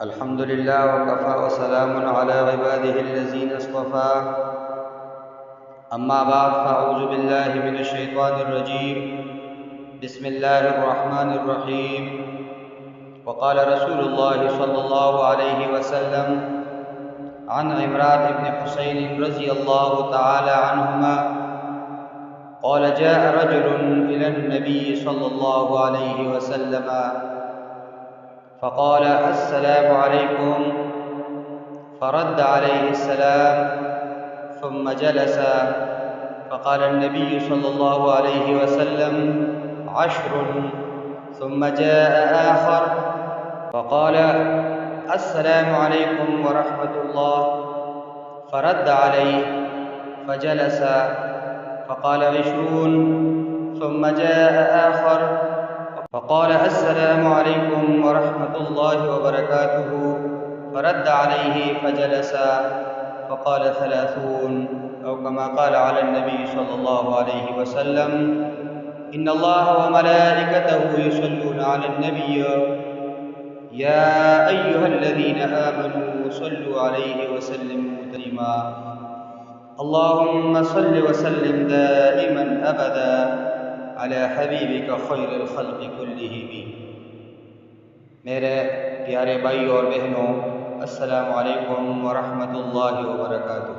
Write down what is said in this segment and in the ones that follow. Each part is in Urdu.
الحمد لله وكفى وسلام على عباده الذين اصطفى أما بعد فأعوذ بالله من الشيطان الرجيم بسم الله الرحمن الرحيم وقال رسول الله صلى الله عليه وسلم عن عمران بن حسين رضي الله تعالى عنهما قال جاء رجل إلى النبي صلى الله عليه وسلم فقال السلام عليكم فرد عليه السلام ثم جلس فقال النبي صلى الله عليه وسلم 10 ثم جاء آخر فقال السلام عليكم ورحمة الله فرد عليه فجلس فقال 20 ثم جاء آخر فقال السلام عليكم ورحمة الله وبركاته فرد عليه فجلس فقال 30 أو كما قال على النبي صلى الله عليه وسلم إن الله وملائكته يصلون على النبي يا أيها الذين آمنوا صلوا عليه وسلموا تسليما اللهم صل وسلم دائما أبدا على حبیبک خیر الخلق کلہم۔ میرے پیارے بھائی اور بہنوں، السلام علیکم ورحمۃ اللہ وبرکاتہ۔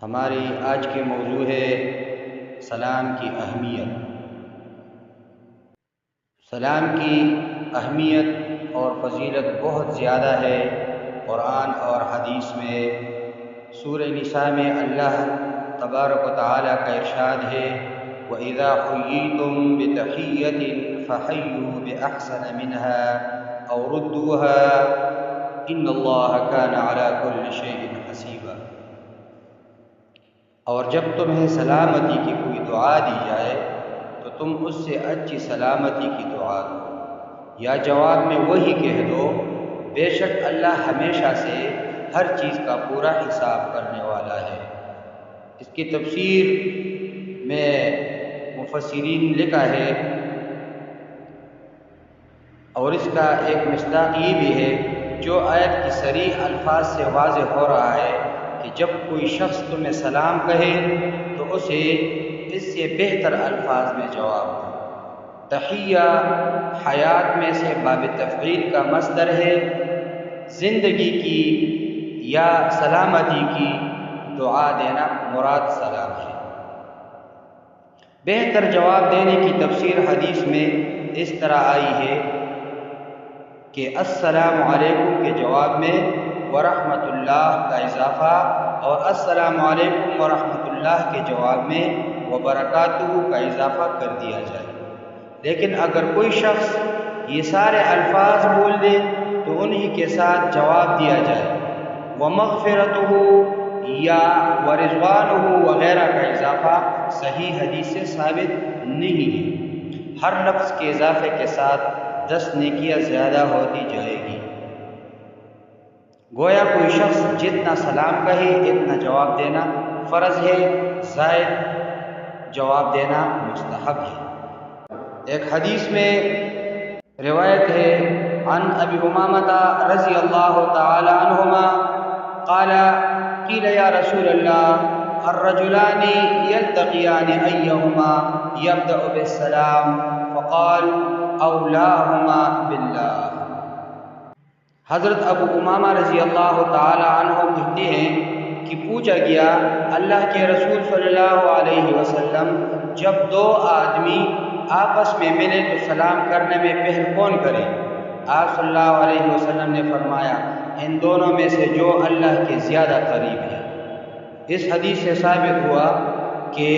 ہماری آج کے موضوع ہے سلام کی اہمیت۔ سلام کی اہمیت اور فضیلت بہت زیادہ ہے۔ قرآن اور حدیث میں سورہ نساء میں اللہ تبارک و تعالیٰ کا ارشاد ہے وَإِذَا حُيِّيتُم بِتَحِيَّةٍ فَحَيُّوا بِأَحْسَنَ مِنْهَا أَوْ رُدُّوهَا إِنَّ اللَّهَ كَانَ عَلَى كُلِّ شَيْءٍ حَسِيبًا۔ اور جب تمہیں سلامتی کی کوئی دعا دی جائے تو تم اس سے اچھی سلامتی کی دعا دو، یا جواب میں وہی کہہ دو بے شک اللہ ہمیشہ سے ہر چیز کا پورا حساب کرنے والا ہے۔ اس کی تفسیر میں مفسرین نے لکھا ہے اور اس کا ایک مصداق یہ بھی ہے جو آیت کی صریح الفاظ سے واضح ہو رہا ہے کہ جب کوئی شخص تمہیں سلام کہے تو اسے اس سے بہتر الفاظ میں جواب دو۔ تحیہ حیات میں سے باب تفعیل کا مصدر ہے، زندگی کی یا سلامتی کی دعا دینا مراد سلام ہے۔ بہتر جواب دینے کی تفسیر حدیث میں اس طرح آئی ہے کہ السلام علیکم کے جواب میں ورحمۃ اللہ کا اضافہ اور السلام علیکم ورحمۃ اللہ کے جواب میں وبرکاتہ کا اضافہ کر دیا جائے۔ لیکن اگر کوئی شخص یہ سارے الفاظ بول دے تو انہی کے ساتھ جواب دیا جائے۔ ومغفرتہ یا ورضوانہ وغیرہ کا اضافہ صحیح حدیث سے ثابت نہیں ہے۔ ہر لفظ کے اضافے کے ساتھ 10 نیکیاں زیادہ ہوتی جائے گی۔ گویا کوئی شخص جتنا سلام کہے اتنا جواب دینا فرض ہے، زائد جواب دینا مستحب ہے۔ ایک حدیث میں روایت ہے عن ابی امامہ رضی اللہ تعالی عنہما قال قیل یا رسول اللہ الرجلان یلتقیان ایہما یبدأ بالسلام فقال اولاہما باللہ۔ حضرت ابو امامہ رضی اللہ تعالی عنہ کہتے ہیں کہ پوچھا گیا اللہ کے رسول صلی اللہ علیہ وسلم جب دو آدمی آپس میں ملے تو سلام کرنے میں پہل کون کرے؟ آپ صلی اللہ علیہ وسلم نے فرمایا ان دونوں میں سے جو اللہ کے زیادہ قریب ہے۔ اس حدیث سے ثابت ہوا کہ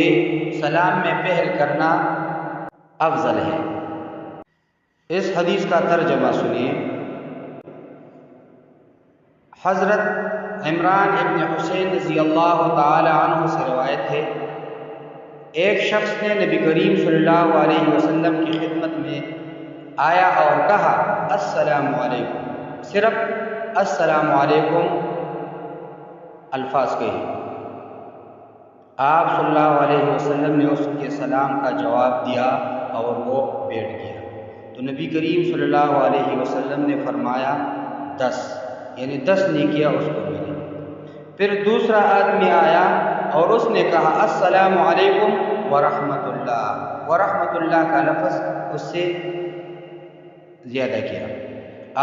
سلام میں پہل کرنا افضل ہے۔ اس حدیث کا ترجمہ سنیے۔ حضرت عمران ابن حسین رضی اللہ تعالی عنہ سے روایت ہے ایک شخص نے نبی کریم صلی اللہ علیہ وسلم کی خدمت میں آیا اور کہا السلام علیکم، صرف السلام علیکم الفاظ کہے۔ آپ صلی اللہ علیہ وسلم نے اس کے سلام کا جواب دیا اور وہ بیٹھ گیا۔ تو نبی کریم صلی اللہ علیہ وسلم نے فرمایا 10، یعنی 10 نیکیاں اس کو ملی۔ پھر دوسرا آدمی آیا اور اس نے کہا السلام علیکم ورحمۃ اللہ، ورحمۃ اللہ کا لفظ اس سے زیادہ کیا۔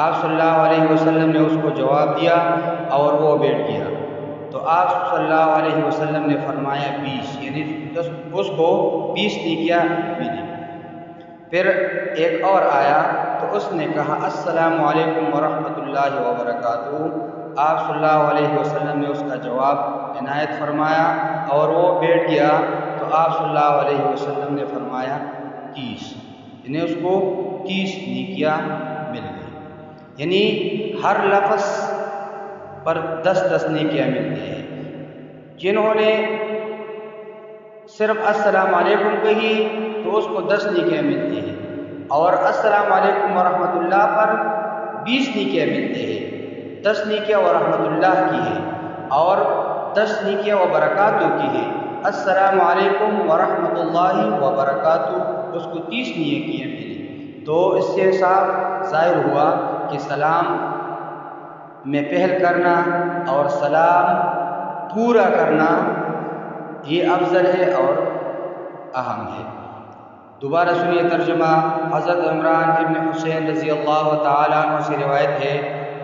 آپ صلی اللہ علیہ وسلم نے اس کو جواب دیا اور وہ بیٹھ گیا، تو آپ صلی اللہ علیہ وسلم نے فرمایا 20، یعنی اس کو 20 نیکیاں ملی۔ پھر ایک اور آیا تو اس نے کہا السلام علیکم ورحمۃ اللہ وبرکاتہ، آپ صلی اللہ علیہ وسلم نے اس کا جواب عنایت فرمایا اور وہ بیٹھ گیا، تو آپ صلی اللہ علیہ وسلم نے فرمایا 30، یعنی اس کو 30 نیکیاں مل گئی۔ یعنی ہر لفظ پر 10 نیکیاں ملتی ہیں۔ جنہوں نے صرف السلام علیکم کہی تو اس کو 10 نیکیاں ملتی ہیں، اور السلام علیکم ورحمۃ اللہ پر 20 نیکیاں ملتی ہیں۔ 10 نیکیاں ورحمۃ اللہ کی ہے اور 10 نیکیاں وبرکاتہ کی ہے۔ السلام علیکم ورحمۃ اللہ وبرکاتہ اس کو 30 نیکیاں ملی۔ تو اس سے صاف ظاہر ہوا کہ سلام میں پہل کرنا اور سلام پورا کرنا یہ افضل ہے اور اہم ہے۔ دوبارہ سنیے ترجمہ۔ حضرت عمران ابن حسین رضی اللہ تعالیٰ عنہ سے روایت ہے،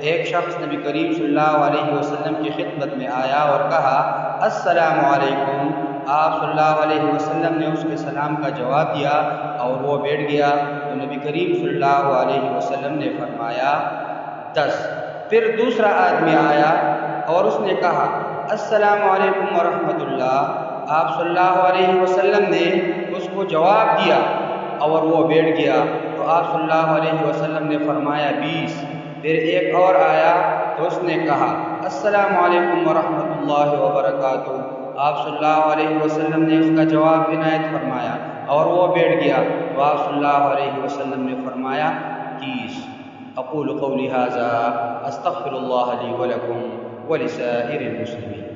ایک شخص نبی کریم صلی اللہ علیہ وسلم کی خدمت میں آیا اور کہا السلام علیکم۔ آپ صلی اللہ علیہ وسلم نے اس کے سلام کا جواب دیا اور وہ بیٹھ گیا، تو نبی کریم صلی اللہ علیہ وسلم نے فرمایا 10۔ پھر دوسرا آدمی آیا اور اس نے کہا السلام علیکم ورحمۃ اللہ۔ آپ صلی اللہ علیہ وسلم نے اس کو جواب دیا اور وہ بیٹھ گیا، تو آپ صلی اللہ علیہ وسلم نے فرمایا 20۔ پھر ایک اور آیا تو اس نے کہا السلام علیکم ورحمۃ اللہ وبرکاتہ۔ آپ صلی اللہ علیہ وسلم نے اس کا جواب عنایت فرمایا اور وہ بیٹھ گیا، تو آپ صلی اللہ علیہ وسلم نے فرمایا 30۔ اقول قولی ھذا استغفر اللہ لی ولکم ولسائر المسلمین۔